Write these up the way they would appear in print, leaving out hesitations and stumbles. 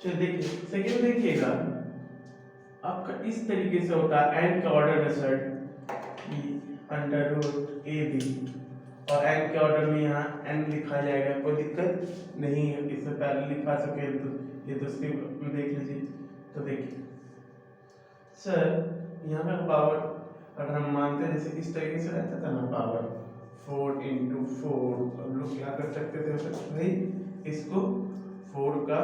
चलिए देखिए सेकंड देखिएगा, आपका इस तरीके से होता है एन का order result under root A B, और एन के ऑर्डर में यहाँ एन लिखा जाएगा, कोई दिक्कत नहीं है, इससे पहले लिखा सके तो ये दूसरी देख लीजिए। तो देखिए सर यहाँ का पावर अगर हम मानते हैं जैसे इस तरीके से रहता था ना पावर 4 इंटू 4, हम लोग क्या कर सकते थे भाई, इसको 4 का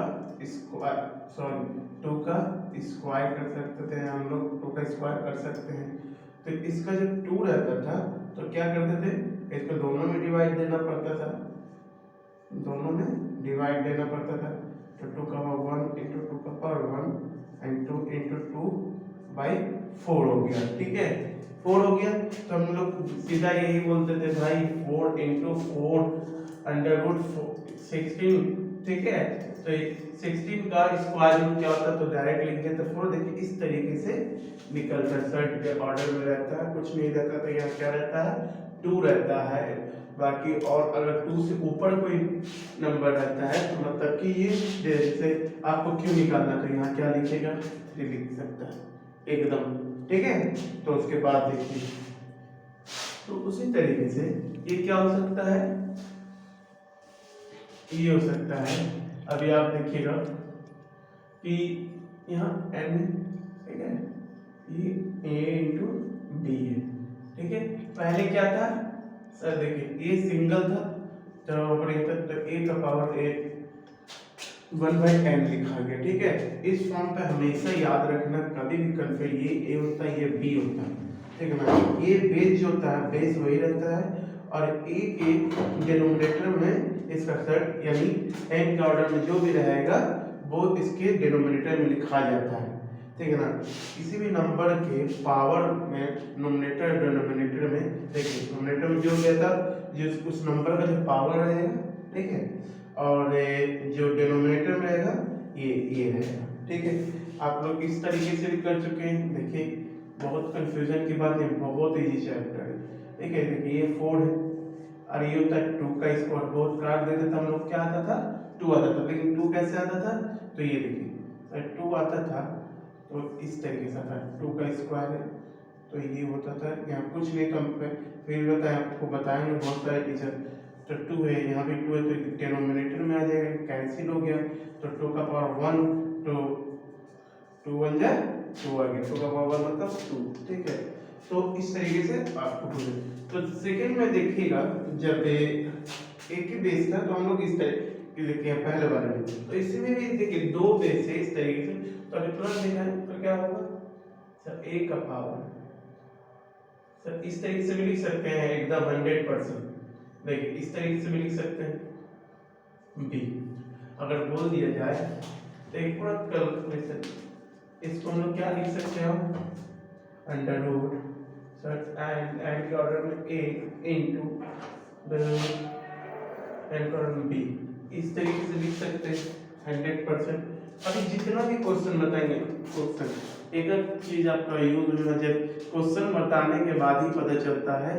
स्क्वायर सॉरी 2 का स्क्वायर कर सकते थे हम लोग, 2 का स्क्वायर कर सकते हैं। तो इसका जब 2 रहता था तो क्या करते थे, इसको दोनों में डिवाइड देना पड़ता था, दोनों में डिवाइड देना पड़ता था। तो 2 का पावर 1 इंटू 2 का पावर 1 एंड 2 इंटू 2 बाई 4 हो गया, ठीक है 4 हो गया। तो हम लोग सीधा यही बोलते थे भाई 4 इंटू 4 अंडर रूट 16, ठीक है। तो 16 का स्क्वायर रूट क्या होता है, तो डायरेक्ट लिख देते 4। देखिए इस तरीके से निकलता है, सर्ट के ऑर्डर में रहता है, कुछ नहीं रहता। तो यहाँ क्या रहता है 2 रहता है, बाकी और अगर 2 से ऊपर कोई नंबर रहता है तो मतलब कि ये जैसे आपको क्यों निकालना, तो यहाँ क्या लिखेगा 3 लिख सकता है एकदम, ठीक है। तो उसके बाद देखिए तो उसी तरीके से ये क्या हो सकता है, ये हो सकता है। अभी आप देखिएगा कि यहाँ n ठीक है, ये a इंटू बी है, ठीक है। पहले क्या था सर, देखिए a सिंगल था जब ऑपरेटर, तो a का पावर a 1/n लिखा गया, ठीक है। इस फॉर्म पे हमेशा याद रखना, कभी भी कंफ्यूज, ये a होता है ये b होता है, ठीक है ना। ये बेस जो होता है बेस वही रहता है, और a के डिनोमिनेटर में इसका सेट यानी n के ऑर्डर में जो भी रहेगा वो इसके डिनोमिनेटर में लिखा जाता है, ठीक है ना। किसी भी नंबर के पावर में नोमिनेटर डिनोमिनेटर में, देखिए नोमिनेटर में जो रहता जिस उस नंबर का जो पावर रहेगा, ठीक है, और जो डिनोमिनेटर में रहेगा ये रहेगा, ठीक है। आप लोग इस तरीके से भी कर चुके हैं। देखिए बहुत कंफ्यूजन की बात है, बहुत इजी चैप्टर है, ठीक है। देखिए ये 4 है और ये होता है 2 का स्क्वायर, बहुत काट देते थे हम लोग, क्या आता था 2 आता था, लेकिन 2 कैसे आता था, तो ये देखिए 2 आता था तो इस तरीके से आता है, 2 का स्क्वायर है तो ये होता था, यहाँ कुछ नहीं कम पे फिर बताएं, आपको बताएंगे बहुत सारे टीचर। तो 2 है, यहाँ भी 2 है तो डिनोमिनेटर में आ जाएगा, कैंसिल हो गया। तो 2 का पावर 1 तो 2 1 जा 2 आ गया, 2 का पावर मतलब 2, ठीक है। तो इस तरीके से आपको बोले। तो सेकंड में देखिएगा जब एक ही बेस था तो हम लोग इस तरीके लिखे हैं पहले वाले में, तो इसमें भी देखिए 2 बेस है इस तरीके से, तो अभी तुरंत देखा है तो क्या होगा सर a का पावर, सर इस तरीके से भी लिख सकते हैं एकदम 100%। देखिए इस तरीके से भी लिख सकते हैं b, अगर बोल दिया जाए तो एक पूरा कैलकुलेशन, इसको हम लोग क्या लिख सकते हैं अंडर रूट सर एंड के ऑर्डर में a into the end order में b, इस तरीके से लिख सकते हैं 100%। अभी जितना भी क्वेश्चन बताएंगे, क्वेश्चन एक चीज आपका यूज होना चाहिए, क्वेश्चन बताने के बाद ही पता चलता है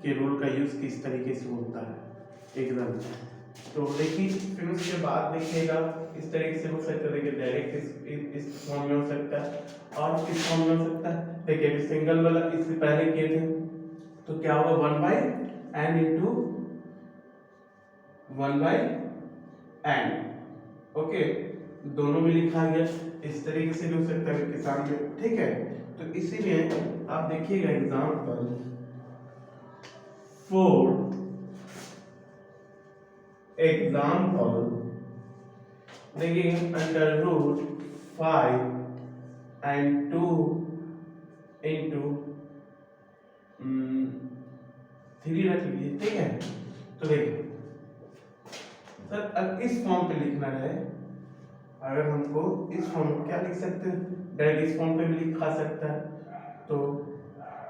कि रूल का यूज किस तरीके से होता है एकदम। तो देखिए फिर उसके बाद देखिएगा इस तरीके से हो सकता है, देखिए डायरेक्ट इस फॉर्म में हो सकता है और किस फॉर्म में हो सकता है। देखिए अभी सिंगल वाला इससे पहले किए थे तो क्या होगा 1/n इंटू 1/n, ओके, दोनों में लिखा गया, इस तरीके से भी हो सकता है के सामने, ठीक है। तो इसीलिए आप देखिएगा एग्जांपल 4 एग्जाम्पल देखिए अंडर रूट 5 एंड 2 इंटू 3 रख लीजिए, ठीक है। तो देखिए सर अब इस फॉर्म पे लिखना है, अगर हमको इस फॉर्म में क्या लिख सकते हैं, डायरेक्ट इस फॉर्म पे भी लिखा सकता है। तो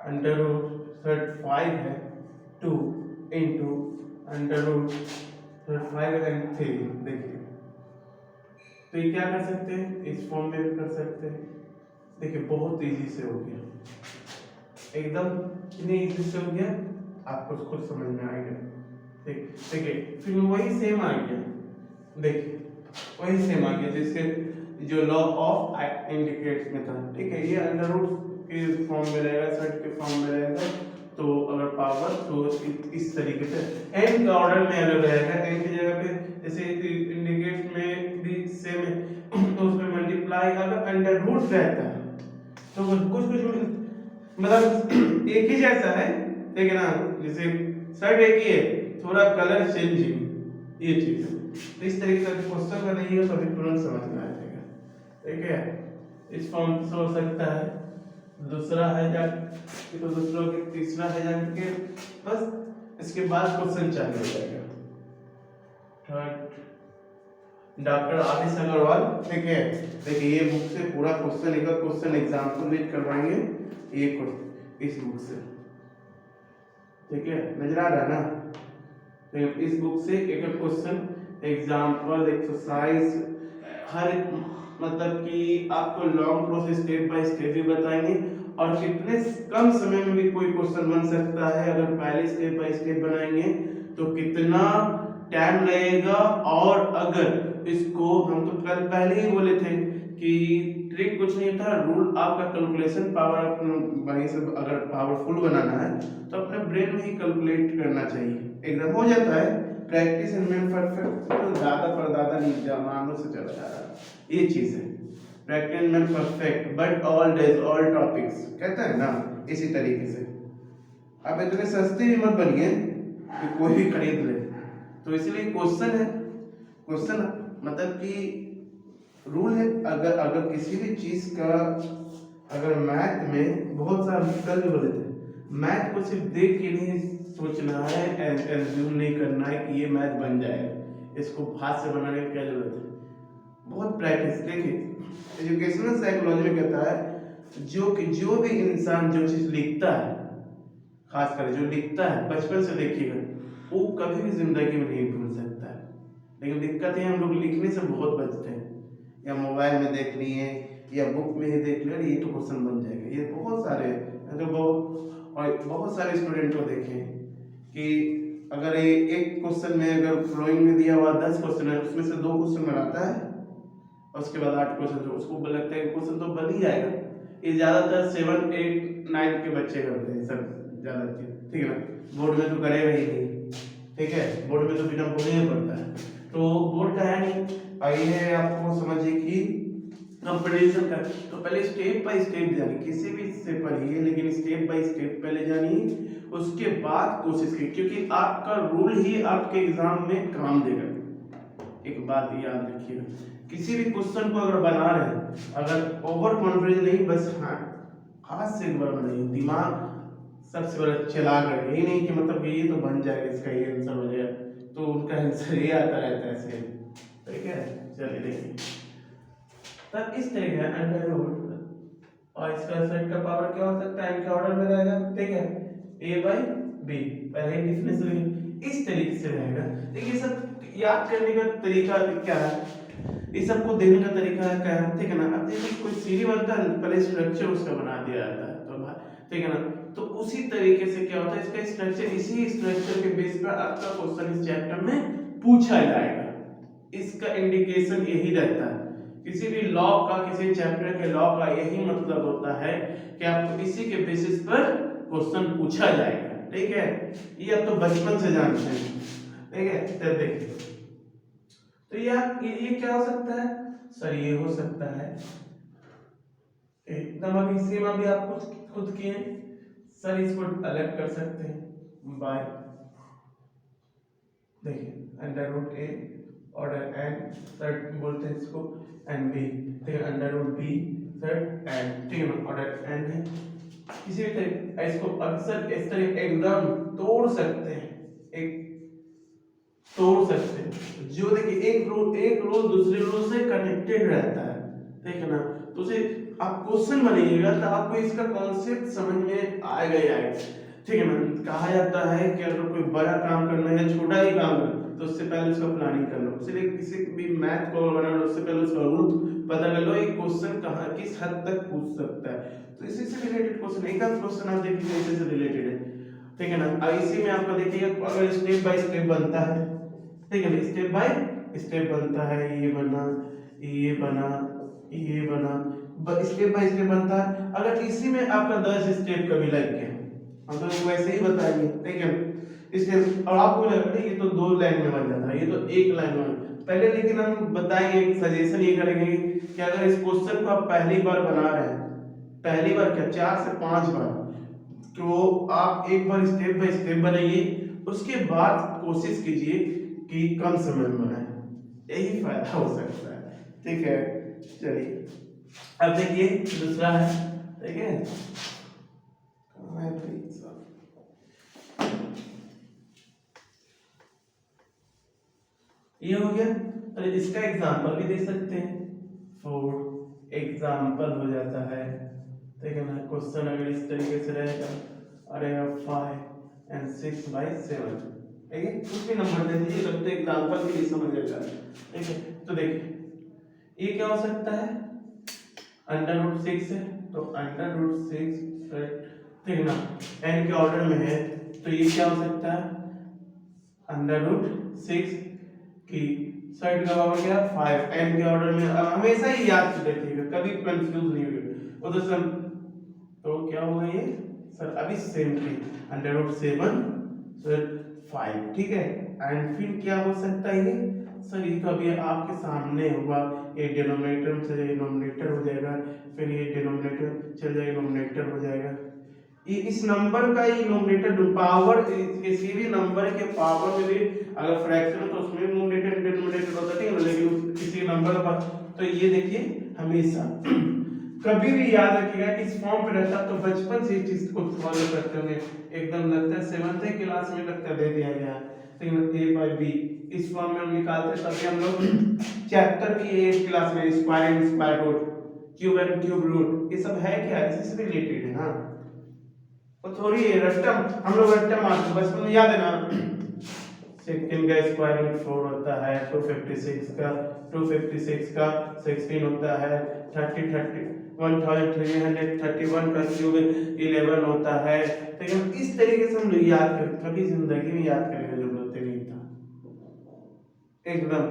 अंडर रूट सर 5 है 2 इंटू अंडर रूट 5 एंड 3, देखिए तो ये क्या कर सकते हैं इस फॉर्म में भी कर सकते हैं। देखिए बहुत इजी से हो गया, एकदम कितने इजी से हो गया आपको खुद समझ में आएगा। देखिए फिर वही सेम आ गया, देखिए वही सेम आ गया, जिसके जो लॉ ऑफ इंडिकेट्स में था, ठीक है। ये अंडर रूट के फॉर्म में रहेगा, सेट के फॉर्म में रहेगा। तो अगर पावर तो इस तरीके से एन का ऑर्डर में अगर रहेगा, एन की जगह पे जैसे इंडिकेट में भी सेम है, तो उसमें मल्टीप्लाई अगर अंडर रूट रहता है तो कुछ कुछ मतलब एक ही जैसा है, ठीक है ना। जैसे शर्ट एक ही है, थोड़ा कलर चेंज है, ये चीज है। तो इस तरीके का क्वेश्चन बनाइएगा तो अभी तुरंत समझ में आ जाएगा, ठीक है। इस फॉर्म से हो सकता है, दूसरा है जाके तो दूसरा के तीसरा है जाके, बस इसके बाद क्वेश्चन चालू हो जाएगा। थर्ड डॉक्टर आदित्य अग्रवाल, ठीक है। देखिए ये बुक से पूरा क्वेश्चन, एक क्वेश्चन एग्जाम्पल रीड करवाएंगे ये इस बुक से, ठीक है। नजर आ रहा है ना। तो इस बुक से एक क्वेश्चन एग्जाम्पल एक्सरसाइज हर मतलब कि आपको long process step by step भी बताएंगे, और कितने कम समय में भी कोई क्वेश्चन बन सकता है अगर पहले स्टेप बाय स्टेप बनाएंगे तो कितना टाइम लगेगा। और अगर इसको हम तो कल पहले ही बोले थे कि ट्रिक कुछ नहीं था, रूल आपका कैलकुलेशन पावर वहीं से अगर पावरफुल बनाना है तो अपने ब्रेन में ही कैलकुलेट करना चाहिए, एकदम हो जाता है। प्रैक्टिस एंड मेक परफेक्ट, तो ज्यादा परदादा नहीं जमानों से चला जा रहा, ये चीज है। Practice and make perfect but all days all topics, कहता है ना, इसी तरीके से। आप इतने सस्ते भी मत बनिए कि कोई भी खरीद ले। तो इसलिए क्वेश्चन है, क्वेश्चन मतलब कि रूल है। अगर अगर किसी भी चीज का अगर मैथ में बहुत सारा कल भी बोले थे, मैथ को सिर्फ देख के नहीं सोचना है, एज्यूम नहीं करना है कि ये मैथ बन जाएगा, इसको हाथ से बनाने की क्या जरूरत है, बहुत प्रैक्टिस। देखिए एजुकेशनल साइकोलॉजी में कहता है जो भी इंसान जो चीज लिखता है, खासकर जो लिखता है बचपन से देखिएगा, वो कभी भी जिंदगी में नहीं भूल सकता है। लेकिन दिक्कत है हम लोग लिखने से बहुत बचते हैं, या मोबाइल में देख लिए या बुक में ही देख लिया, ये तो क्वेश्चन बन जाएगा। ये बहुत सारे तो बहुत सारे स्टूडेंट को देखे कि अगर ये एक क्वेश्चन में अगर फ्लोइंग में दिया हुआ 10 क्वेश्चन है, उसमें से 2 क्वेश्चन बनाता है और उसके बाद 8 क्वेश्चन, तो उसको लगता है क्वेश्चन तो बन ही जाएगा। ये ज्यादातर 7, 8, 9 के बच्चे करते हैं सब ज्यादा, ठीक है ना। बोर्ड में तो करेगा ही नहीं, ठीक है, बोर्ड में तो बिना बोले ही पड़ता है, तो बोर्ड का है नहीं। आइए आपको समझिए कि कंपटीशन का, तो पहले स्टेप बाय स्टेप जानिए, किसी भी से पढ़िए लेकिन स्टेप बाय स्टेप पहले जानिए, उसके बाद कोशिश कीजिए, क्योंकि आपका रूल ही आपके एग्जाम में काम देगा। एक बात याद रखिएगा, किसी भी क्वेश्चन को अगर बना रहे हैं, अगर ओवर कॉन्फिडेंस नहीं, बस हाँ हाथ से एक बार बनाइए, दिमाग सबसे बड़ा चलाक है, यही नहीं कि मतलब ये तो बन जाएगा, इसका ये आंसर हो जाएगा, तो उनका आंसर ये आता रहता है ऐसे, ठीक है। चलिए देखिए, तब इस तरीके से अंडर रूट और इसका सेट का पावर क्या हो सकता है, इनके ऑर्डर में रहेगा, ठीक है, a बाई बी, पहले डिफिनेशन इस तरीके से रहेगा। देखिए सब याद करने का तरीका क्या है, इस सबको देने का तरीका है क्या है, ठीक है ना। अब देखिए कोई सीरी बनता है, पहले स्ट्रक्चर उसका बना दिया जाता है, तो ठीक है ना। तो उसी तरीके से क्या होता है, इसका स्ट्रक्चर, इसी स्ट्रक्चर के बेस पर आपका क्वेश्चन इस चैप्टर में पूछा जाएगा। इसका इंडिकेशन यही रहता है, किसी भी लॉ का, किसी चैप्टर के लॉ का यही मतलब होता है कि आपको इसी के बेसिस पर क्वेश्चन पूछा जाएगा, ठीक है। ये आप तो बचपन से जानते हैं, ठीक है। तो देखिए, तो ये क्या हो सकता है सर, ये हो सकता है एकदम, अभी सेम अभी आप खुद किए सर, इसको अलग कर सकते हैं बाय, देखिए under root A order N, third बोलते हैं इसको, एन बी, ठीक है, under root B third N, ठीक है ना, ऑर्डर एन है। किसी भी तरीके इसको अक्सर इस तरह एकदम तोड़ सकते हैं, एक तोड़ सकते हैं, जो देखिए एक रूल दूसरे रूल से कनेक्टेड रहता है, ठीक है ना। तो उसे आप क्वेश्चन बनाइएगा तो आपको इसका कॉन्सेप्ट समझ में आएगा ही आएगा, ठीक है ना। कहा जाता है कि अगर कोई बड़ा काम करना है या छोटा ही काम करना तो उससे पहले उसका प्लानिंग कर लो, इसलिए किसी भी मैथ को बनाना उससे पहले उसका रूट पता कर लो, एक क्वेश्चन कहाँ किस हद तक पूछ सकता है। तो इसी से रिलेटेड क्वेश्चन, एक आध क्वेश्चन आप देख लीजिए इसी से रिलेटेड है, ठीक है ना। अब इसी में आपका देखिएगा अगर स्टेप बाय स्टेप बनता है, ठीक है ना, स्टेप बाय स्टेप बनता है, ये बना, ये बना, स्टेप बाय स्टेप बनता है। अगर इसी में आपका 10 स्टेप कभी लग गया, हम तो वैसे ही बताएंगे, ठीक है। इसलिए और आपको लग रहा है ये तो 2 लाइन में बन जाता है, ये तो 1 लाइन में पहले। लेकिन हम बताएंगे, एक सजेशन ये करेंगे कि अगर इस क्वेश्चन को आप पहली बार बना रहे हैं, पहली बार क्या 4 से 5 बार, तो आप एक बार स्टेप बाय स्टेप बनाइए, उसके बाद कोशिश कीजिए कि कम समय में बनाए, यही फायदा हो सकता है, ठीक है। चलिए अब देखिए दूसरा है, ठीक है। ये हो गया, और इसका एग्जांपल भी दे सकते हैं, फॉर एग्जांपल हो जाता है, ठीक है ना। क्वेश्चन अगर इस तरीके से रहेगा, अरे 5 and 6 by 7, ठीक है, कुछ भी नंबर दे दीजिए, लगता है एग्जांपल के लिए समझ जाएगा, ठीक है। तो देखिए ये क्या हो सकता है, √6 है, तो √6, ठीक है ना, n के ऑर्डर में है, तो ये क्या हो सकता है, √6 की साइड का पावर क्या 5, n के ऑर्डर में। अब हमेशा ही याद रखिएगा, कभी कंफ्यूज नहीं होगा उधर से। तो क्या होगा ये सर, अभी सेम थी, √7 सर 5, ठीक है। एंड फिर क्या हो सकता है ये सर, ये तो अभी आपके सामने होगा, ये डिनोमिनेटर में चले जाएगा, नोमिनेटर हो जाएगा, फिर ये डिनोमिनेटर चल जाएगा, नोमिनेटर हो जाएगा। ये इस नंबर का ही नोमिनेटर पावर, किसी भी नंबर के पावर में भी अगर फ्रैक्शन हो तो उसमें नोमिनेटर डिनोमिनेटर होता है, लेकिन किसी नंबर का, तो ये देखिए हमेशा कभी भी याद रखिएगा कि इस फॉर्म पे रहता, तो बचपन से इस चीज को फॉलो करते होंगे, एकदम लगता है 7th क्लास में लगता दे दिया गया, लेकिन a/b इस फॉर्म में हम निकालते, तभी हम लोग चैप्टर की 8th क्लास में square and square root, cube and cube root, ये सब है क्या, इससे रिलेटेड है ना। तो थोड़ी रट्टम, हम लोग रट्टम मारते बचपन में, याद है ना। सेकंड का स्क्वायर रूट 4 होता है, 256 का 16 होता है, 1331 का क्यूब 11 होता है, तो इस तरीके से हम लोग याद करते, कभी जिंदगी में याद करने की जरूरत नहीं था, एकदम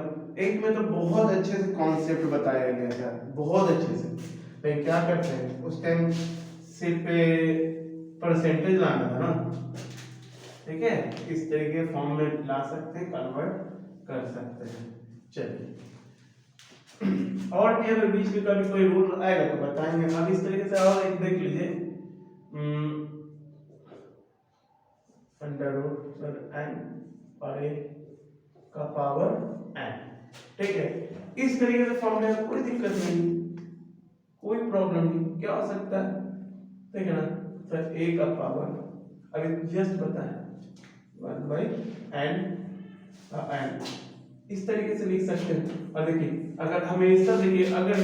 एक में तो बहुत अच्छे से कॉन्सेप्ट बताया गया था, बहुत अच्छे से। लेकिन क्या करते हैं उस टाइम, सिर्फ परसेंटेज लाना था ना, ठीक है। इस तरीके फॉर्म में ला सकते हैं, कन्वर्ट कर सकते हैं। चलिए और भी अगर बीच में कभी कोई रूल आएगा तो बताएंगे। अब इस तरीके से और एक देख लीजिए, √n और a का पावर n, ठीक है। इस तरीके से फॉर्म में कोई दिक्कत नहीं, कोई प्रॉब्लम नहीं, क्या हो सकता है, ठीक है ना। सर a का पावर अभी जस्ट बताएं 1/n, इस तरीके से लिख सकते हैं। और देखिए अगर हमेशा देखिए, अगर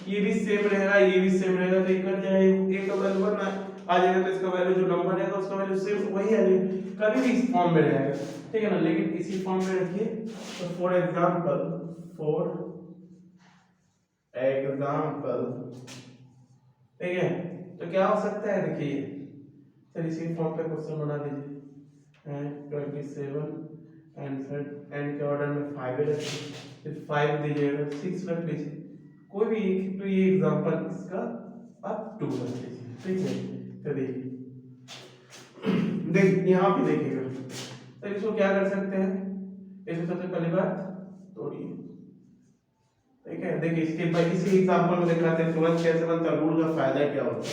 ये भी सेम रहेगा, ये भी सेम रहेगा, तो ये कर जाएगा, a का वैल्यू आ जाएगा, तो इसका वैल्यू जो नंबर रहेगा उसका वैल्यू सेम वही आ जाएगा, कभी भी इस फॉर्म में रहेगा, ठीक है ना। लेकिन इसी फॉर्म में रखिए, तो फॉर एग्जांपल ठीक है, तो क्या हो सकता है, देखिए चलिए इसी फॉर्म पे क्वेश्चन बना लीजिए, 27 एंड फिर n के ऑर्डर में 5 रखिए, फिर 5 दीजिएगा, 6 रख लीजिए, कोई भी एक, तो ये एग्जांपल इसका आप 2 रख लीजिए, ठीक है। तो देख यहाँ पे देखिएगा, तो इसको क्या कर सकते हैं, इसको सबसे पहली बात तोड़िए, ठीक है। देखिए स्टेप बाय इसी एग्जांपल में दिखाते हैं तुरंत कैसे बनता है, रूल का फायदा क्या होता है,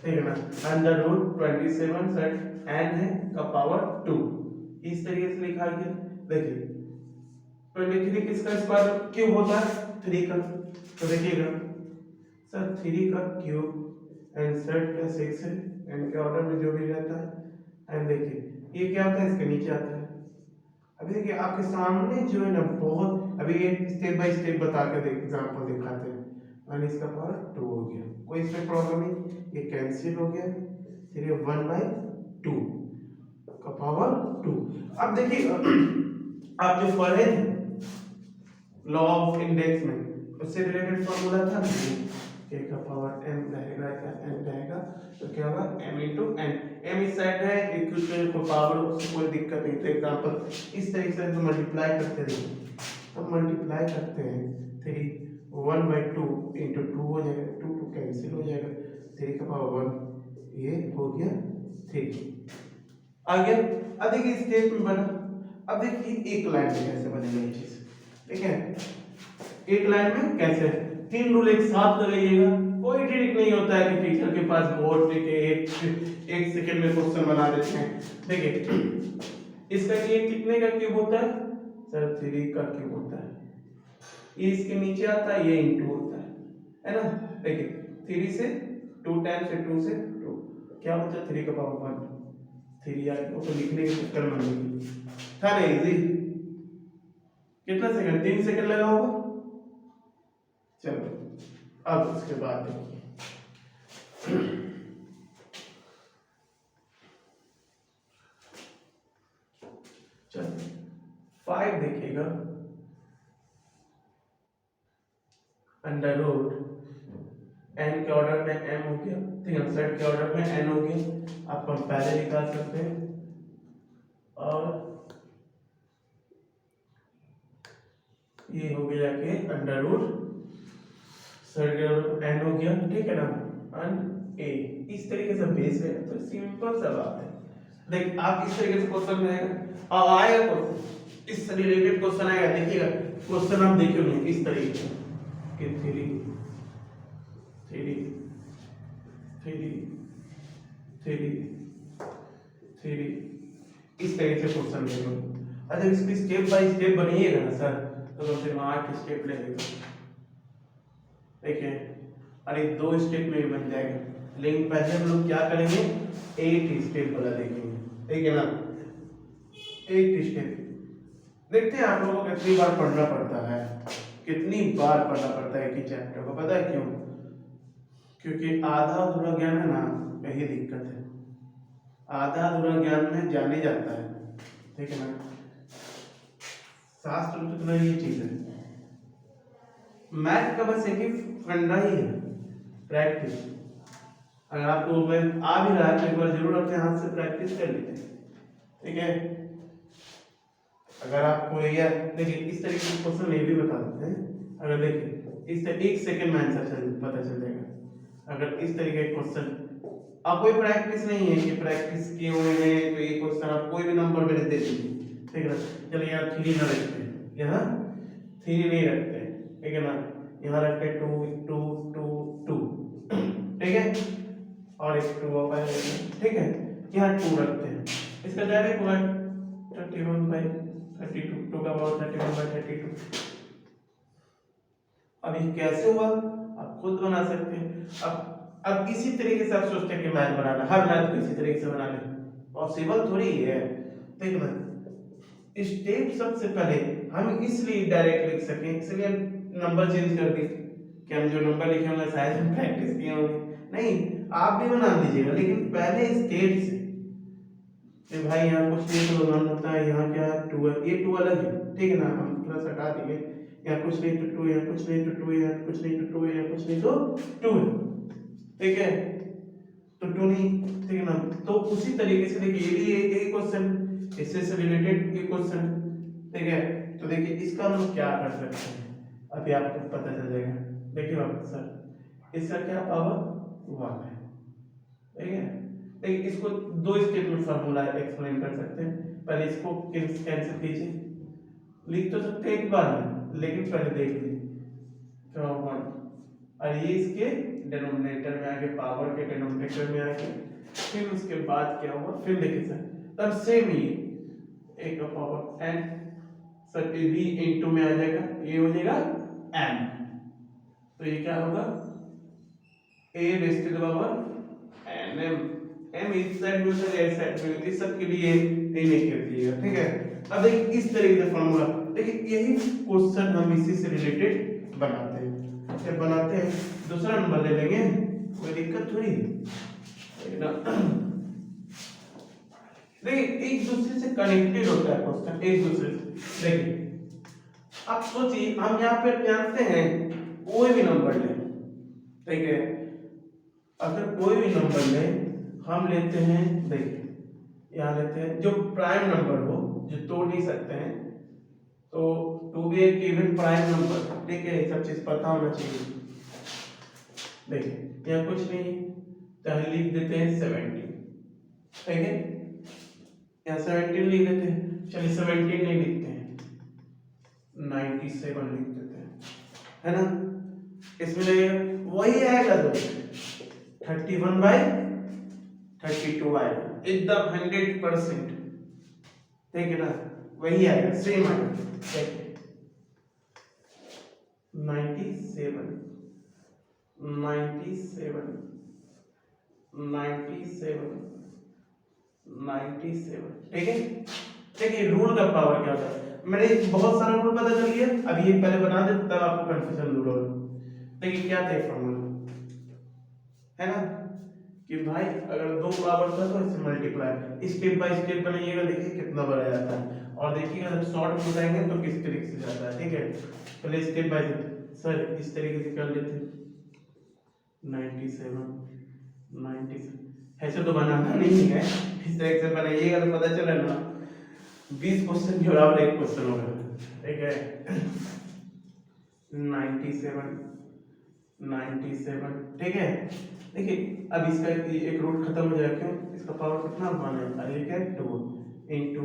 ठीक है ना। √27 सेट n है का पावर 2, इस तरीके से लिखा गया। देखिए 23 किसका स्क्वायर क्यूब होता है, 3 का, तो देखिएगा सर 3 का क्यूब एंड सेट का 6 है, n के ऑर्डर में जो भी रहता है। एंड देखिए ये क्या होता है, इसके नीचे आता है। अभी देखिए आपके सामने जो है ना, बहुत अभी ये स्टेप बाय स्टेप बता के एग्जांपल दिखाते हैं। मान इसका पावर 2 हो गया, कोई इसमें प्रॉब्लम नहीं, ये कैंसिल हो गया, फिर ये 1/2 का पावर 2। अब देखिए आप जो पढ़े लॉ ऑफ इंडेक्स में, उससे रिलेटेड फॉर्मूला था k का पावर m रहेगा, क्या n रहेगा, तो क्या होगा m into n, m इस साइड है, इक्वेशन को पावर, उससे कोई दिक्कत नहीं। तो एग्जांपल इस तरीके से तो मल्टीप्लाई करते रहिए, तो मल्टीप्लाई करते हैं 3 1/2 इंटू 2 हो जाएगा, 2 2 कैंसिल हो जाएगा, 3 का पावर 1, ये हो गया 3 आ गया। अब देखिए स्टेप में बना। अब देखिए एक लाइन में कैसे बनेगा ये चीज, ठीक है। एक लाइन में कैसे, 3 रूल एक साथ लगाइएगा। कोई ट्रिक नहीं होता है कि टीचर के पास बोर्ड लेके एक सेकंड में क्वेश्चन बना देते हैं। देखिए इसका ये कितने का क्यूब होता है सर, 3 का क्यूब होता है। ये इसके नीचे आता है, ये इंटू होता है ना। देखिए 3 से 2 टाइम्स से 2 से 2 क्या बचा, 3 का पावर 1, 3 आ गया। तो लिखने के चक्कर में था ना इजी। कितना सेकंड, 3 सेकंड लगा होगा। चलो अब उसके बाद देखिए चलो 5 देखिएगा, अंडर रूट n के ऑर्डर में m हो गया, ठीक है, सेट के ऑर्डर में n हो गया। आप हम पहले निकाल सकते हैं, और ये हो गया कि अंडर रूट सेट के ऑर्डर n हो गया, ठीक है ना, एंड a। इस तरीके से बेस है, तो सिंपल सा बात है। देख आप इस तरीके से क्वेश्चन में आएगा क्वेश्चन, इससे रिलेटेड क्वेश्चन आएगा। देखिएगा क्वेश्चन आप देखिए इस तरीके से कि 3 3 3 3 3 इस तरीके से क्वेश्चन देखो। अच्छा इसकी स्टेप बाय स्टेप बनिएगा ना सर, तो कम से कम 8 स्टेप लगेगा। देखिए अरे 2 स्टेप में भी बन जाएगा, लेकिन पहले हम लोग क्या करेंगे, 8 स्टेप वाला देखेंगे, ठीक है ना। 8 स्टेप देखते हैं आप लोगों को कितनी बार पढ़ना पड़ता है, कितनी बार पढ़ना पड़ता है कि चैप्टर को। पता है क्यों, क्योंकि आधा अधूरा ज्ञान है ना, यही दिक्कत है। आधा अधूरा ज्ञान में जाने जाता है, ठीक है ना। शास्त्र में तो ये चीज है, मैथ का बस एक ही फंडा ही है, प्रैक्टिस। अगर आपको मैं आ भी रहा है तो एक बार जरूर अपने हाथ से प्रैक्टिस कर लीजिए, ठीक है। अगर आपको यह देखिए इस तरीके के क्वेश्चन ये भी बता देते हैं। अगर देखिए इस तरह 1 सेकंड में आंसर पता चल जाएगा। अगर इस तरीके के क्वेश्चन आप कोई प्रैक्टिस नहीं है कि प्रैक्टिस किए हुए हैं, तो ये क्वेश्चन आप कोई भी नंबर मेरे दे दीजिए, ठीक है ना। चलिए यहाँ 3 ना रखते हैं, यहाँ 3 नहीं रखते हैं, ठीक है ना। यहाँ रखते हैं 2 2 2 2, ठीक है, और एक 2 ऑफ है, ठीक है। यहाँ 2 रखते हैं, इसका डायरेक्ट होगा 31/32, 2 का पावर 31/32। अब ये कैसे हुआ आप खुद बना सकते हैं। अब इसी तरीके से आप सोचते हैं कि मैथ बनाना, हर मैथ को इसी तरीके से बना ले, पॉसिबल थोड़ी है। देखो ना स्टेप सबसे पहले हम इसलिए डायरेक्ट लिख सकें, इसलिए नंबर चेंज कर दिए कि हम जो नंबर लिखे होंगे शायद हम प्रैक्टिस किए होंगे। नहीं, आप भी बना लीजिएगा, लेकिन पहले स्टेप से कि भाई यहाँ कुछ नहीं तो मान होता है, यहाँ क्या 2 है, ये 2 अलग है, ठीक है ना। हम थोड़ा सा हटा देंगे, यहाँ कुछ नहीं तो 2, यहाँ कुछ नहीं तो 2, यहाँ कुछ नहीं तो 2, यहाँ कुछ नहीं तो 2 है, ठीक है। तो 2 नहीं, ठीक है ना। तो उसी तरीके से देखिए ये एक क्वेश्चन, इससे से रिलेटेड एक क्वेश्चन, ठीक है। तो देखिए इसका हम लोग क्या कर सकते हैं, अभी आपको पता चल जाएगा। देखिए वापस सर इसका क्या पावर 1 है, ठीक है। देखिए इसको 2 स्टेप में फार्मूला एक्सप्लेन कर सकते हैं। पहले इसको कैंसिल कीजिए, लिख तो सकते हैं एक बार में, लेकिन पहले देख लीजिए तो 1, और ये इसके डिनोमिनेटर में आके, पावर के डिनोमिनेटर में आके, फिर उसके बाद क्या होगा, फिर देखिए सर तब सेम ही a का पावर n सर ये भी इंटू में आ जाएगा, ये हो जाएगा m, तो ये क्या होगा a raise to the power n, m इस साइड में सर इस साइड में, इस सब के लिए ये नहीं कर दिएगा, ठीक है। अब देखिए इस तरीके से फॉर्मूला, देखिए यही क्वेश्चन हम इसी से रिलेटेड बनाते हैं। जब बनाते हैं दूसरा नंबर ले लेंगे, कोई दिक्कत थोड़ी है। देखिए एक दूसरे से कनेक्टेड होता है क्वेश्चन, एक दूसरे से। देखिए आप सोचिए हम यहाँ पे जानते हैं कोई भी नंबर ले, ठीक है। अगर कोई भी नंबर ले, हम लेते हैं, देखिए यहाँ लेते हैं जो प्राइम नंबर हो, जो तोड़ नहीं सकते हैं, तो 2 भी एक इवन प्राइम नंबर, ठीक है, ये सब चीज पता होना चाहिए। देखिए यहाँ कुछ नहीं, तो हम लिख देते हैं 70, ठीक है, यहाँ 17 लिख देते हैं, चलिए 17 नहीं लिखते हैं, 97 लिख देते हैं, है ना। इसमें लगेगा वही आएगा, तो 31/32 आएगा, एकदम 100%, ठीक है ना, वही आएगा, सेम आएगा। 97 97 97 97, ठीक है। देखिए रूल का पावर क्या होता है, मैंने बहुत सारा रूल पता चल गया, अब ये पहले बना दे तब आपको कंफ्यूजन दूर होगा। देखिए क्या था फॉर्मूला, है ना, कि भाई अगर 2 पावर था तो इससे मल्टीप्लाई, स्टेप बाय स्टेप बनाइएगा, देखिए कितना बड़ा जाता है, और देखिएगा जब शॉर्ट में जाएंगे तो किस तरीके से जाता है, ठीक है। पहले स्टेप बाय सर इस तरीके से कर लेते हैं, 97 97, ऐसे तो बनाना नहीं है, इस तरह से बनाइएगा तो पता चले ना 20 क्वेश्चन के बराबर एक क्वेश्चन होगा, ठीक है। 97 97, ठीक है। देखिए अब इसका एक रूट खत्म हो जाएगा, क्यों, इसका पावर कितना 1 है, और ये क्या 2 into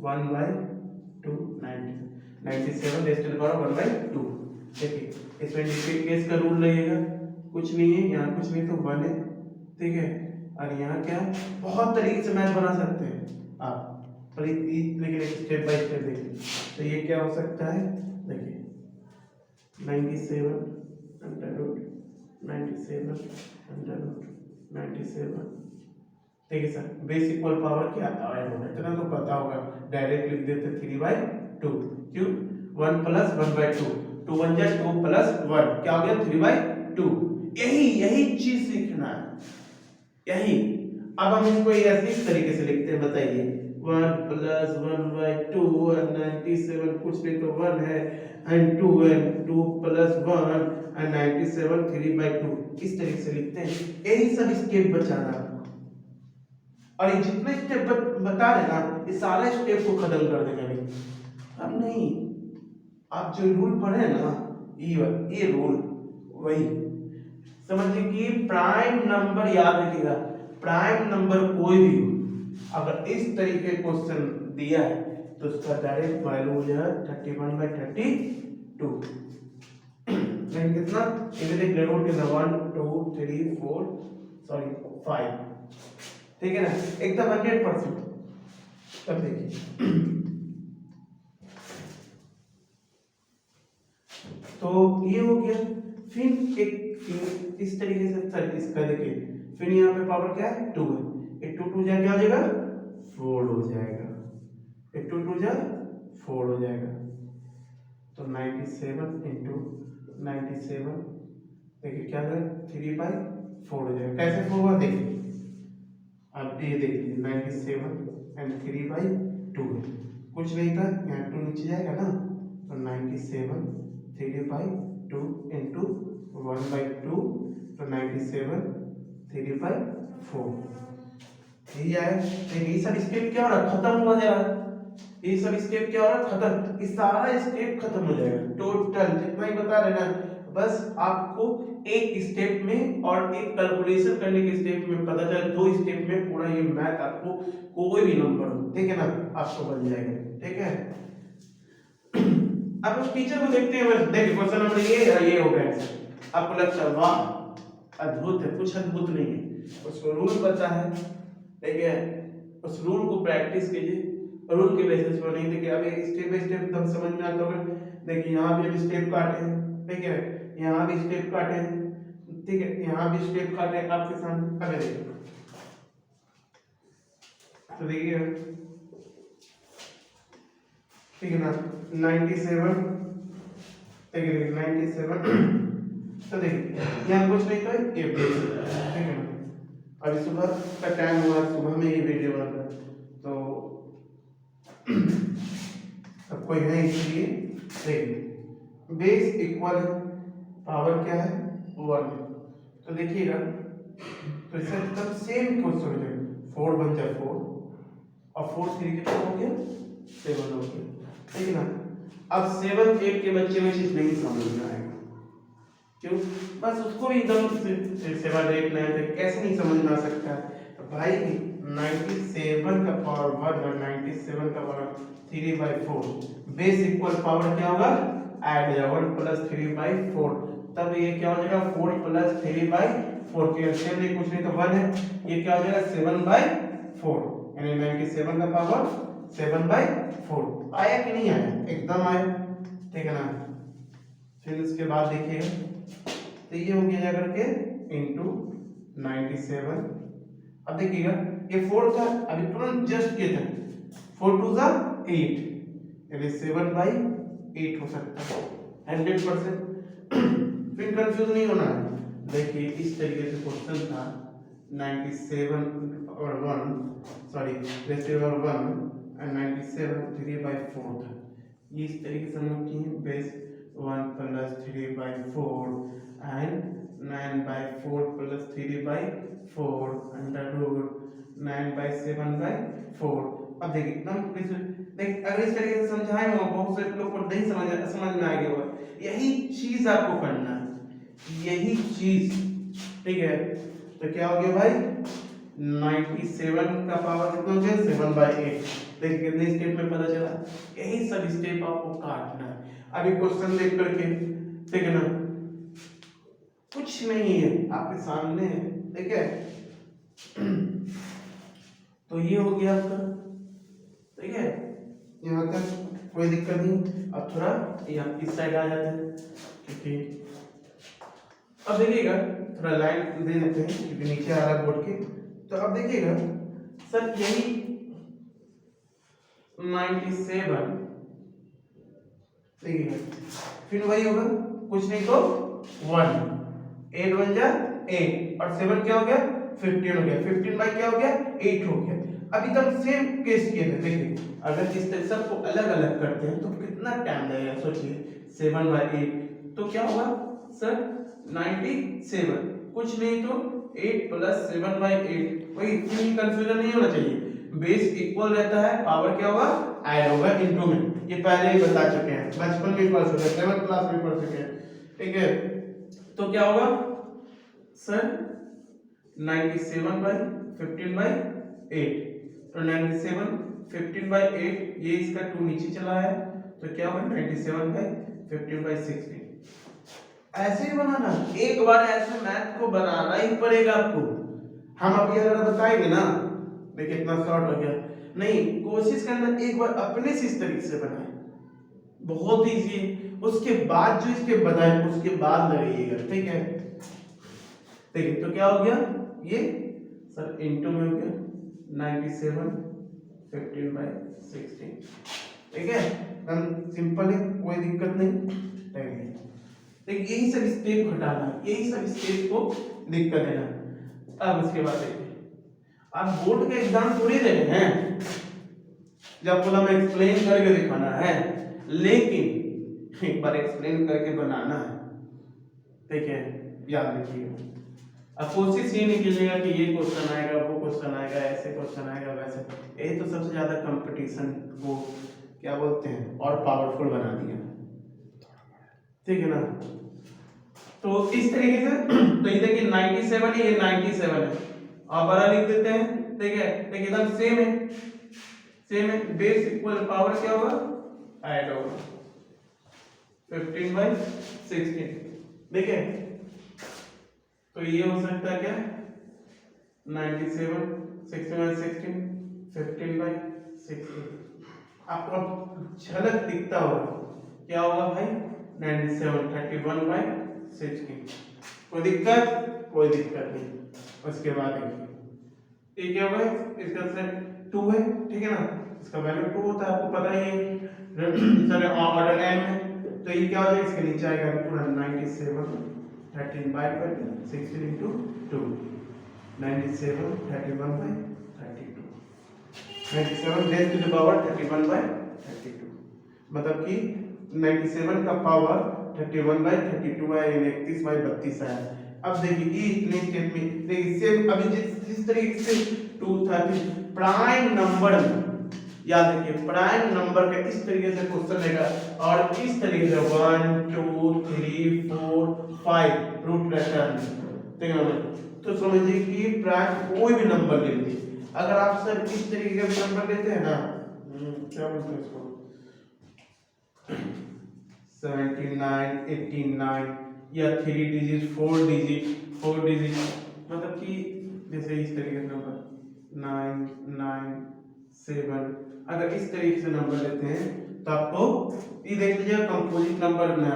1/2, 97 raise to the power 1/2। देखिए इसमें डिस्क्रीट केस का रूल लगेगा, कुछ नहीं है, यहाँ कुछ नहीं तो 1 है, ठीक है, और यहाँ क्या, बहुत तरीके से मैथ बना सकते हैं आप, लेकिन स्टेप बाय स्टेप देखिए। तो ये क्या हो सकता है, देखिए 97 अंडर रूट 97 अंडर रूट 97, ठीक है सर। बेस इक्वल पावर क्या ऐड होगा, इतना तो पता होगा, डायरेक्ट लिख देते 3/2, क्यों 1 + 1/2, 2 1 जा 2 + 1 क्या हो गया 3/2, यही चीज सीखना है, यही। अब हम इसको इस तरीके से लिखते हैं, बताइए 1 + 1/2 और 97 कुछ नहीं तो 1 है, एंड 2 and 2 + 1 and 97 3/2, इस तरीके से लिखते हैं। यही सब स्टेप बचाना, और ये जितने स्टेप बता रहे ना, ये सारा स्टेप को खत्म कर देगा। अब नहीं, आप जो रूल पढ़े ना, ये रूल वही समझिए कि प्राइम नंबर याद रखिएगा, प्राइम नंबर कोई भी हो, अगर इस तरीके क्वेश्चन दिया है तो उसका डायरेक्ट वैल्यू हो जाएगा 31/32, लेकिन कितना, इसे देख ले, रूट कितना 1 2 3 4 सॉरी 5, ठीक है ना, एकदम 100%। तब देखिए तो ये हो गया, फिर इस तरीके से सर इसका देखिए, फिर यहाँ पे पावर क्या है 2 है, ये 2 2 जा क्या हो जाएगा 4 हो जाएगा, ये 2 2 जा 4 हो जाएगा, तो 97 into 97, देखिए क्या है 3/4 हो जाएगा। कैसे 4 हुआ देखिए, अब ये देखिए 97 and 3/2 है, कुछ नहीं था, यहाँ 2 नीचे जाएगा ना, तो 97 3/2 into 1/2, तो 97 3/4, यही आया। देखिए ये सब स्टेप क्या हो रहा है, खत्म हो जा रहा है, ये सब स्टेप क्या हो रहा है, खत्म, ये सारा स्टेप खत्म हो जाएगा, टोटल जितना ही बता रहे ना, बस आपको एक स्टेप में और एक कैलकुलेशन करने के स्टेप में पता चले, 2 स्टेप में पूरा ये मैथ आपको कोई भी नंबर हो, ठीक है ना, आपको बन जाएगा, ठीक है। अब उस टीचर को देखते हैं, बस देखिए क्वेश्चन नंबर ये हो गया, आपको लगता है वाह अद्भुत है, कुछ अद्भुत नहीं है, उसको रूल पता है, ठीक है, उस रूल को प्रैक्टिस कीजिए, रूल के बेसिस पर नहीं। देखिए अब स्टेप बाय स्टेप एकदम समझ में आता होगा, देखिए यहाँ भी अब स्टेप काटे हैं, ठीक है, यहाँ भी स्टेप काटे हैं, ठीक है, यहाँ भी स्टेप काटे हैं आपके सामने, अगर देखिए तो देखिए, ठीक है ना 97, देखिए 97, तो देखिए यहाँ कुछ नहीं था, ये बेस, ठीक है ना। अभी सुबह का टाइम हुआ, सुबह में ये वीडियो बना था, तो अब कोई है इसलिए देखिए बेस इक्वल पावर क्या है 1, तो देखिएगा, तो इससे तब सेम क्वेश्चन हो जाएगा, 4 बन जाए 4 और 4 3 कितना हो गया 7 हो गया, ठीक है ना। अब 7 8 के बच्चे में चीज नहीं समझ में आएगा, क्यों? बस उसको भी एकदम 7 8 9 तक कैसे नहीं समझ में आ सकता है? तो भाई 97 का पावर 1 और 97 का पावर 3/4 बेस इक्वल पावर क्या होगा? ऐड या 1 + 3/4, तब ये क्या हो जाएगा? 4 + 3/4 के एलसीएम नहीं कुछ नहीं तो 1 है, ये क्या हो जाएगा? 7/4, यानी 97 का पावर 7/4 आया कि नहीं आया? एकदम आया, ठीक है ना? फिर उसके बाद देखिएगा तो ये हो गया जाकर के इंटू 97। अब देखिएगा ये 4 था, अभी तुरंत जस्ट किया था, 4 2 ज़ा 8, यानी 7/8 हो सकता है 100%। फिर कंफ्यूज नहीं होना है, देखिए इस तरीके से क्वेश्चन था 97 और 1 सॉरी रेसिड्यूअल 1 एंड 97 3/4 था, ये इस तरीके से हम लोग किए बेस 1 + 3/4 and 9/4 + 3/4 अंडर रूट 9/7/4। अब देखिए एकदम देखिए अगर इस तरीके से समझाए हो बहुत से लोग को नहीं समझ में आएगा होगा, यही चीज आपको करना है, यही चीज, ठीक है? तो क्या हो गया भाई 97 का पावर कितना हो गया? 7/8। देखिए कितने स्टेप में पता चला, यही सब स्टेप आपको काटना है। अभी क्वेश्चन देख करके, ठीक है ना, कुछ नहीं है आपके सामने है, ठीक है? तो ये हो गया आपका, ठीक है? यहाँ तक कोई दिक्कत नहीं। अब थोड़ा यहाँ इस साइड आ जाते हैं, क्योंकि अब देखिएगा थोड़ा लाइन दे देते हैं क्योंकि नीचे आ रहा है बोर्ड के। तो अब देखिएगा सर यही 97, देखिएगा फिर वही होगा कुछ नहीं तो 1, 8 1 जा 8 और 7 क्या हो गया? 15 हो गया, 15 बाई क्या हो गया? 8 हो गया। अब एकदम सेम केस किए थे, देखिए अगर इस तरह सबको अलग अलग करते हैं तो कितना टाइम लगेगा सोचिए, 7/8 तो क्या होगा सर 97, कुछ नहीं तो 8 + 7/8, वही इतनी कंफ्यूजन नहीं होना चाहिए, बेस इक्वल रहता है, पावर क्या होगा? ऐड होगा इनटू में, ये पहले ही बता चुके हैं, बचपन में पढ़ चुके हैं, 7th क्लास में पढ़ चुके हैं, ठीक है? तो क्या होगा सर 97/15/8, तो 97 15/8, ये इसका 2 नीचे चला है तो क्या होगा 97/15/16। ऐसे ही बनाना, एक बार ऐसे मैथ को बनाना ही पड़ेगा आपको। हम अभी अगर बताएंगे ना, देखिए इतना शॉर्ट हो गया, नहीं कोशिश करना एक बार अपने से इस तरीके से बनाए, बहुत इजी है। उसके बाद जो इसके बताए उसके बाद लगाइएगा, ठीक है? देखिए तो क्या हो गया ये सर इनटू में हो गया 97 15/16, ठीक है? हम सिंपल है, कोई दिक्कत नहीं, देखिए यही सब स्टेप घटाना, यही सब स्टेप को दिक्कत है ना। अब उसके बाद देखिए आप बोर्ड के एग्जाम थोड़ी दे रहे हैं जब बोला मैं एक्सप्लेन करके दिखाना है, लेकिन एक बार एक्सप्लेन करके बनाना है, ठीक है? याद रखिएगा। अब कोशिश ये नहीं कीजिएगा कि ये क्वेश्चन आएगा, वो क्वेश्चन आएगा, ऐसे क्वेश्चन आएगा, वैसे, यही तो सबसे ज्यादा कंपटीशन को क्या बोलते हैं और पावरफुल बना दिया, ठीक है ना? तो इस तरीके से तो ये देखिए 97 है, ये 97 है, आप बड़ा लिख देते हैं, ठीक है? देखिए एकदम सेम है, बेस इक्वल पावर क्या होगा? ऐड होगा 15/16, देखिए तो ये हो सकता है क्या 97 16/16 15/16, आपको झलक दिखता होगा क्या होगा भाई 97 31/16, कोई दिक्कत नहीं। उसके बाद देखिए ये क्या होगा, इसका सेट 2 है, ठीक है ना? इसका वैल्यू 2 होता है, आपको पता ही है सर ऑर्डर n में, तो ये क्या हो जाएगा इसके नीचे आएगा पूरा 97 13/16 into 2, 97 31/32, 97 raised to the power 31/32, मतलब कि 97 का पावर 31/32 है, 31/32 है। अब देखिए ये इतने स्टेप में देखिए सेम अभी जिस तरीके से 2 था प्राइम नंबर में याद रखिए प्राइम नंबर का इस तरीके से क्वेश्चन लेगा और इस तरीके से 1 2 3 4 5 रूट रिटर्न, ठीक है। तो समझिए कि प्राइम कोई भी नंबर ले लीजिए, अगर आप सर इस तरीके का भी नंबर लेते हैं ना, क्या बोलते हैं इसको, 79 89 या 3 डिजिट 4 डिजिट मतलब कि जैसे इस तरीके से नंबर 9 9 7, अगर इस तरीके से नंबर लेते हैं तो आपको ये देख लीजिए कंपोजिट नंबर में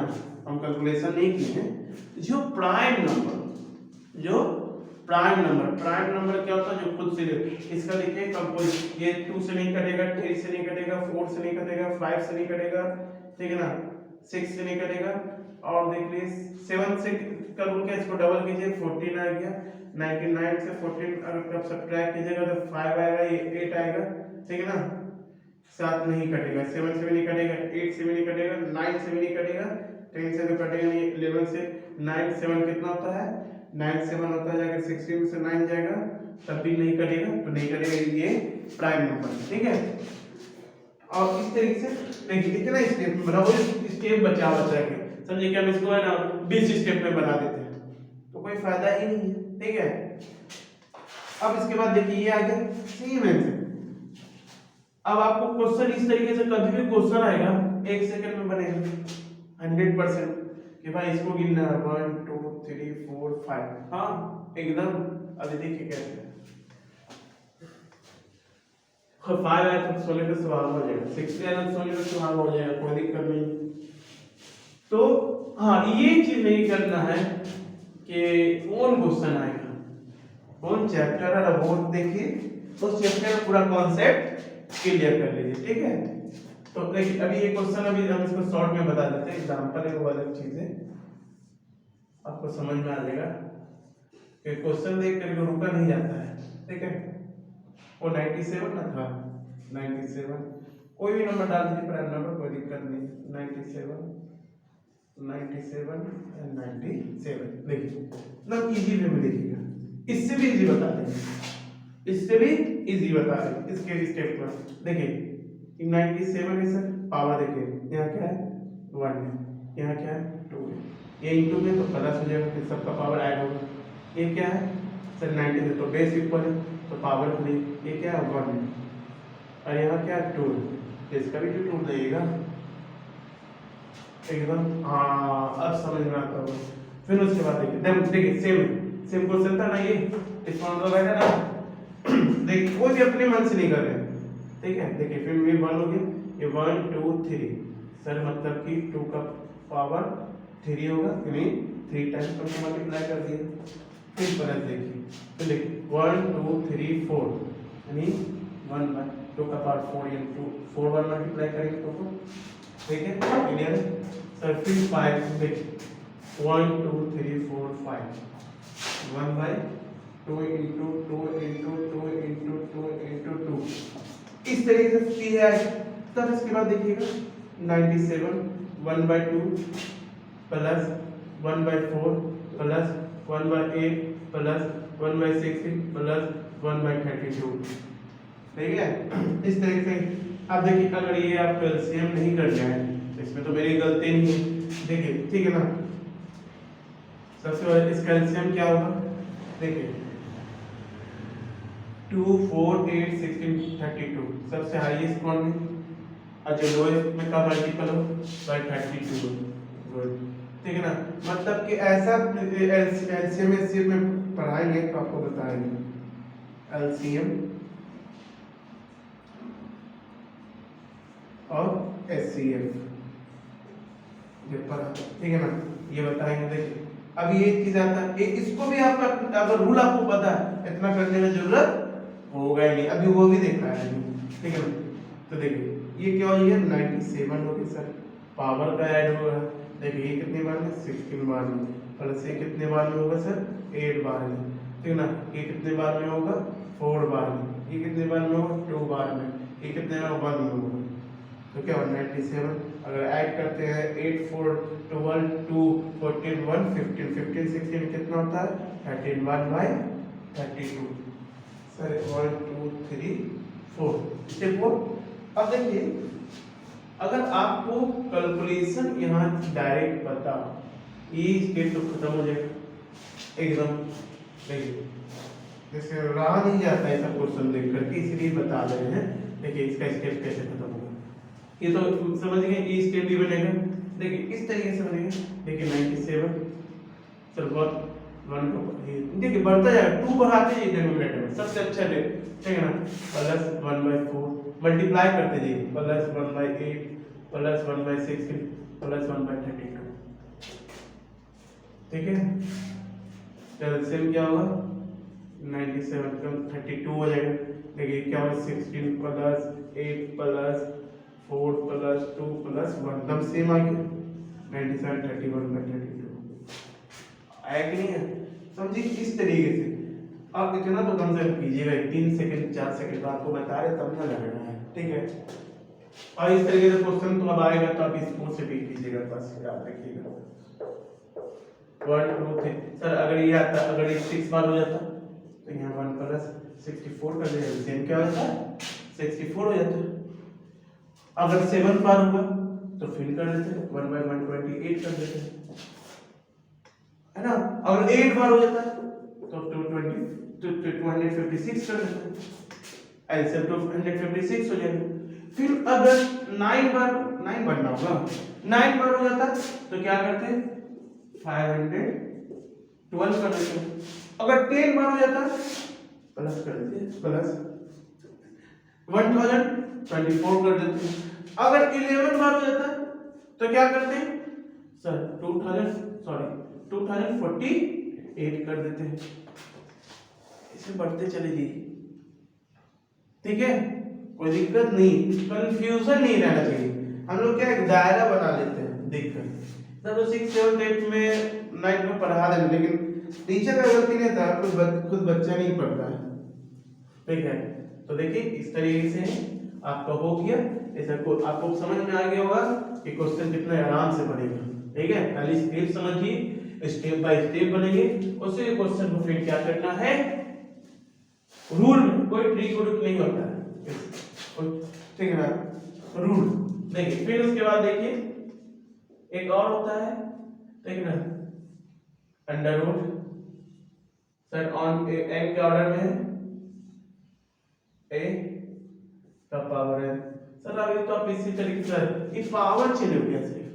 हम कैलकुलेशन नहीं किए हैं। जो प्राइम नंबर क्या होता है, जो खुद से इसका देखिए कंपोजिट, ये 2 से नहीं कटेगा, 3 से नहीं कटेगा, 4 से नहीं कटेगा, 5 से नहीं कटेगा, ठीक है ना, 6 से नहीं कटेगा, और देख लीजिए 7 से कर के इसको डबल कीजिए 14 आ गया, 99 से 14 अगर कब सब्ट्रैक्ट कीजिएगा तो 5 आएगा, ये 8 आएगा, ठीक है ना, 7 नहीं कटेगा, 7 से भी नहीं कटेगा, 8 से भी नहीं कटेगा, 9 से भी नहीं कटेगा, 10 से तो कटेगा नहीं, 11 से 9 7 कितना होता है 9 7 होता है, अगर 16 से 9 जाएगा तब भी नहीं कटेगा, तो नहीं कटेगा, ये प्राइम नंबर, ठीक है। और इस तरीके से देखिए इतना स्टेप में बनाओ, स्टेप बचा के समझिए कि हम इसको है ना 20 स्टेप में बना देते हैं तो कोई फायदा ही नहीं है, ठीक है। अब इसके बाद देखिए ये आ गया सेम है। अब आपको क्वेश्चन इस तरीके से कभी भी क्वेश्चन आएगा 1 सेकंड में बनेगा 100% कि भाई इसको गिनना 1 2 3 4 5, हाँ एकदम। अभी देखिए कैसे 5 आया तो सोल्व का सवाल हो जाएगा, 6 आया तो सोल्व का सवाल हो जाएगा, कोई दिक्कत नहीं। तो हाँ ये चीज नहीं करना है कि कौन क्वेश्चन आएगा, कौन चैप्टर है वो देखिए, उस चैप्टर का पूरा कॉन्सेप्ट क्लियर कर लीजिए, ठीक है। तो देखिए अभी ये क्वेश्चन अभी हम इसको शॉर्ट में बता देते हैं, एग्जांपल है वो अलग चीज है, आपको समझ में आ जाएगा कि क्वेश्चन देख कर रुका नहीं जाता है, ठीक है। वो 97 ना था, 97 कोई भी नंबर डाल दीजिए प्राइम नंबर, कोई दिक्कत नहीं, 97 97 एंड 97, देखिए मतलब इजी वे में देखिएगा, इससे भी इजी बता देंगे, इससे भी इजी बता देंगे, इसके स्टेप पर देखिए 97 है सर, पावर देखिए यहाँ क्या है 1 है, यहाँ क्या है 2 है, ये इंटू में तो प्लस हो जाएगा, फिर सबका पावर ऐड होगा, ये क्या है सर 90 है तो बेस इक्वल है तो पावर 3, ये क्या है 1 है, और यहाँ क्या है 2 है, तो इसका भी 2 लगेगा एकदम, हाँ अब समझ में आता होगा। फिर उसके बाद देखिए सेम क्वेश्चन था ना, ये इस फॉर्मूला रहेगा ना देखिए कोई भी अपने मन से नहीं कर रहे, ठीक है। देखिए फिर ये 1 हो गया, ये 1 2 3 सर मतलब कि 2 का पावर 3 होगा, यानी 3 टाइम्स पर मल्टीप्लाई कर दिया, फिर प्लस देखिए, तो देखिए 1 2 3 4 यानी 1 बाय 2 का पावर 4 इंटू 4 बार मल्टीप्लाई करेंगे तो ठीक है, क्लियर है सर। फिर 5 देखिए 1 2 3 4 5 1 by 2 into 2 into 2 into 2 into 2, इस तरीके से पी है। तब इसके बाद देखिएगा 97 1 by 2 plus 1 by 4 plus 1 by 8 plus 1 by 16 plus 1 by 32, ठीक है। इस तरीके से अब देखिए अगर ये आप एलसीएम नहीं कर जाए तो इसमें तो मेरी गलती नहीं है, देखिए ठीक है ना। सबसे पहले इसका एलसीएम क्या होगा, देखिए 2 4 8 16 32 सबसे हाईएस्ट कौन है, और जो लोएस्ट में का मल्टीपल हो बाय 32, गुड, ठीक है ना। मतलब कि ऐसा एलसीएम एचसीएफ में पढ़ाएंगे तो आपको बताएंगे एलसीएम और एचसीएफ ये पढ़ा, ठीक है ना, ये बताएंगे। देखिए अब ये चीज आता है, इसको भी आपका अगर रूल आपको पता है इतना करने में जरूरत होगा ही नहीं, अभी वो भी देखा है, ठीक है ना। तो देखिए ये क्या हो गया 97 हो गया सर, पावर का ऐड हो रहा है, देखिए ये कितने बार में 16 बार में, प्लस ये कितने बार में होगा सर 8 बार में, ठीक है ना। ये कितने बार में होगा 4 बार में, ये कितने बार में होगा 2 बार में, ये कितने बार 1 में होगा, तो क्या होगा 97। अगर ऐड करते हैं 8 4 12 2 14 1 15 15 16 कितना होता है 13 1 बाय 32 सर 1 2 3 4 स्टेप 4 अब देखिए, अगर आपको कैलकुलेशन यहाँ डायरेक्ट पता, ये स्टेप तो खत्म हो जाएगा एकदम। देखिए जैसे रहा नहीं जाता ऐसा क्वेश्चन देख करके, इसलिए बता रहे हैं। देखिए इसका स्टेप कैसे खत्म होगा, ये तो समझ गए, ये स्टेप भी बनेगा। देखिए इस तरीके से बनेगा। देखिए 97 सर 1 को देखिए बढ़ता जाएगा, 2 बढ़ाते जाइए डिनोमिनेटर में, सबसे अच्छा डे, ठीक है ना, प्लस 1/4 मल्टीप्लाई करते जाइए, प्लस 1/8 प्लस 1/16 प्लस 1/32, ठीक है। एलसीएम क्या होगा, 97 का 32 हो जाएगा। देखिए क्या होगा, 16 प्लस 8 प्लस 4 प्लस 2 प्लस 1, एकदम सेम आ गया 97 31/32 आया कि नहीं है। समझिए इस तरीके से आप इतना तो कम से कम कीजिएगा, 3 सेकंड 4 सेकंड तो आपको बता रहे तब ना लग रहा है, ठीक है। और इस तरीके से क्वेश्चन तो अब आएगा तो आप इसको से भी कीजिएगा, बस याद रखिएगा। 1 2 3 सर अगर ये आता, अगर ये 6 बार हो जाता तो यहाँ 1 प्लस 64 कर देगा, सेम क्या हो जाता है 64 हो जाता है। अगर 7 बार होगा तो फिर कर देते हैं 1/128 कर देते हैं, है ना। अगर 8 बार हो जाता है तो 256 कर देते हैं, एलसीएम 256 हो जाएगा। फिर अगर 9 बनना होगा, 9 बार हो जाता तो क्या करते हैं 512 कर देते हैं। अगर 10 बार हो जाता प्लस कर देते हैं, प्लस 1024 कर देते हैं। अगर 11 बार हो जाता तो क्या करते हैं सर 2048 कर देते हैं। इसे बढ़ते चले जाइए, ठीक है, कोई दिक्कत नहीं, कंफ्यूजन नहीं रहना चाहिए। हम लोग क्या एक दायरा बना लेते हैं देखकर, तब तो 6 7 8 में 9 में पढ़ा देंगे, लेकिन टीचर का गलती नहीं था, खुद बच्चा नहीं पढ़ता है, ठीक है। तो देखिए इस तरीके से आपका हो गया, ऐसा को आपको समझ में आ गया होगा कि क्वेश्चन कितना आराम से बनेगा, ठीक है। पहली स्टेप समझिए, स्टेप बाय स्टेप बनेंगे, उसी क्वेश्चन को फिर क्या करना है, रूल में कोई ट्रिक नहीं होता है, ठीक है ना, रूल। देखिए फिर उसके बाद देखिए एक और होता है, ठीक है ना, under root sir on N के ऑर्डर में है, ए का पावर है सर। अभी तो आप इसी तरीके से ये पावर चेंज हो गया सिर्फ,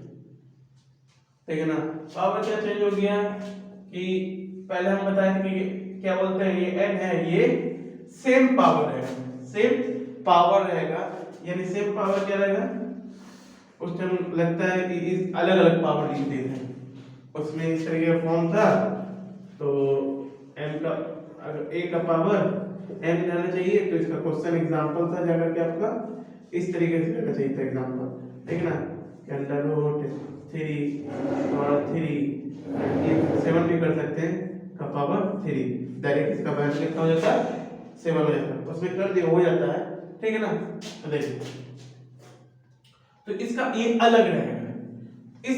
ठीक है ना। पावर क्या चेंज हो गया कि पहले हम बताए थे कि क्या बोलते हैं, ये n है, ये सेम पावर रहेगा, सेम पावर रहेगा, यानी सेम पावर क्या रहेगा, उस टाइम लगता है कि इस अलग अलग पावर लिखते हैं, उसमें इस तरीके का फॉर्म था, तो m का अगर a का पावर m रहना चाहिए, तो इसका क्वेश्चन एग्जांपल था जाकर के आपका इस तरीके से रहना चाहिए था एग्जांपल, ठीक है ना, अंडर रूट 3 और 3 7 भी कर सकते हैं का पावर 3, डायरेक्ट इसका वैल्यू कितना हो जाता है 7 हो जाता है, उसमें कर दिया हो जाता है, ठीक है ना। तो देखिए तो इसका ये अलग रहेगा, इस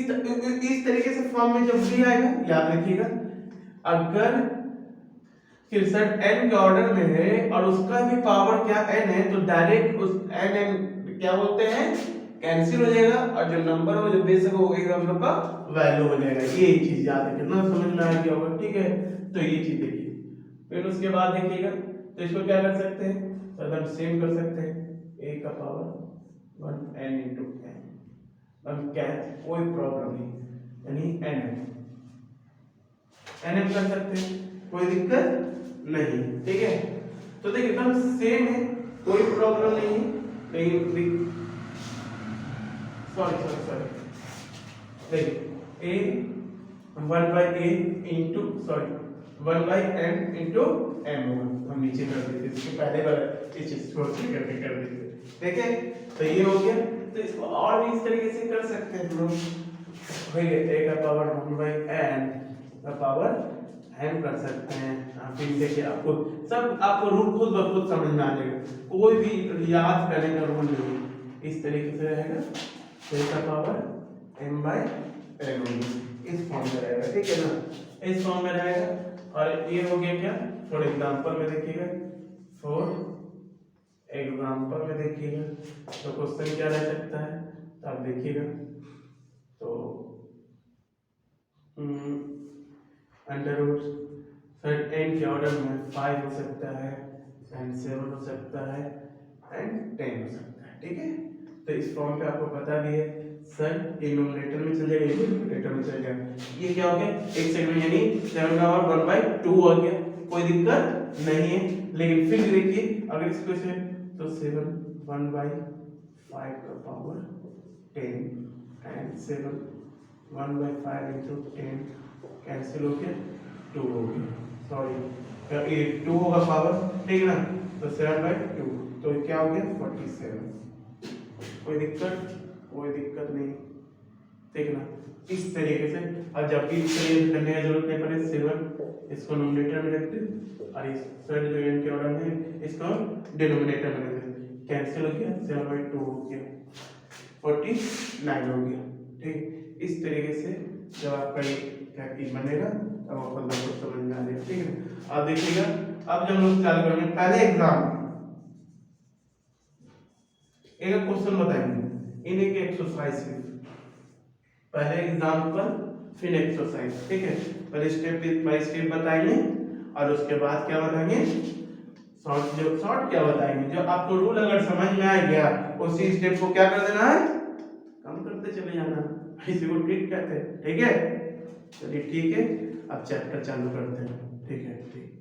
तरीके से फॉर्म में जब भी आएगा याद रखिएगा, अगर सर n के ऑर्डर में है और उसका भी पावर क्या n है, तो डायरेक्ट उस n क्या बोलते हैं कैंसिल हो जाएगा, और जो नंबर हो जो बेस हो वही हम लोग का वैल्यू हो जाएगा। ये चीज याद है, कितना समझ में आ गया होगा, ठीक है। तो ये चीज देखिए, फिर उसके बाद देखिएगा तो इसको क्या कर सकते हैं, तो हम सेम कर सकते हैं, a का पावर 1 n into n, हम क्या कोई प्रॉब्लम नहीं, यानी n कर सकते हैं, कोई दिक्कत नहीं, ठीक है। तो देखिए एकदम सेम है, कोई प्रॉब्लम नहीं है, लेकिन सॉरी देखिए a 1/a into 1/n into m होगा, हम नीचे कर देते, इसके पहले बार इस चीज को करके कर देते, ठीक है। तो ये हो गया, तो इसको और भी इस तरीके से कर सकते हैं हम लोग, भैया a का पावर 1/n का पावर n कर सकते हैं। फिर देखिए आपको रूल खुद ब खुद समझ में आ जाएगा, कोई भी याद करने का रूल नहीं, इस तरीके से रहेगा, a का पावर m/n इस फॉर्म में रहेगा, ठीक है ना, इस फॉर्म में रहेगा। और ये हो गया क्या, थोड़े एग्जांपल में देखिएगा, 4 एग्जाम्पल में देखिएगा तो क्वेश्चन क्या रह सकता है, तो आप देखिएगा तो अंडर रूट सर एन के ऑर्डर में 5 हो सकता है एंड 7 हो सकता है एंड 10 हो सकता है, ठीक है। तो इस फॉर्म पे आपको पता भी है सर ये न्यूमरेटर में चल जाएगा, ये न्यूमरेटर में चल जाएगा, ये क्या हो गया एक सेकंड में, यानी 7 का पावर 1/2 हो गया, कोई दिक्कत नहीं है। लेकिन फिर देखिए अगर इसको से तो 7 1/5 का पावर 10 एंड 7 1/5 into 10 कैंसिल हो गया, 2 हो गया, सॉरी ये 2 होगा पावर, ठीक है ना, तो 7/2 तो क्या हो गया 47, कोई दिक्कत नहीं, ठीक है ना। इस तरीके से और जब भी इस तरीके से करने की जरूरत नहीं पड़े 7 इसको न्यूमरेटर में रख दे और इस सर जो एन के ऑर्डर में इसको डिनोमिनेटर में रख दे, कैंसिल हो गया 7/2 हो गया 49 हो गया, ठीक। इस तरीके से जब आपका ये क्या बनेगा तब आप मतलब को समझ में आ जाएगा, ठीक है। अब देखिएगा अब जब हम लोग चालू करेंगे पहले एग्जाम एक क्वेश्चन बताएंगे इन्हीं के एक्सरसाइज के, पहले एग्जाम्पल फिर एक्सरसाइज, ठीक है। पहले स्टेप बाय स्टेप बताएंगे और उसके बाद क्या बताएंगे शॉर्ट क्या बताएंगे, जो आपको रूल अगर समझ में आ गया उसी स्टेप को क्या कर देना है कम करते चले जाना, इसी को ट्रिक कहते हैं, ठीक है। चलिए ठीक है अब चैप्टर चालू करते हैं, ठीक है ठीक।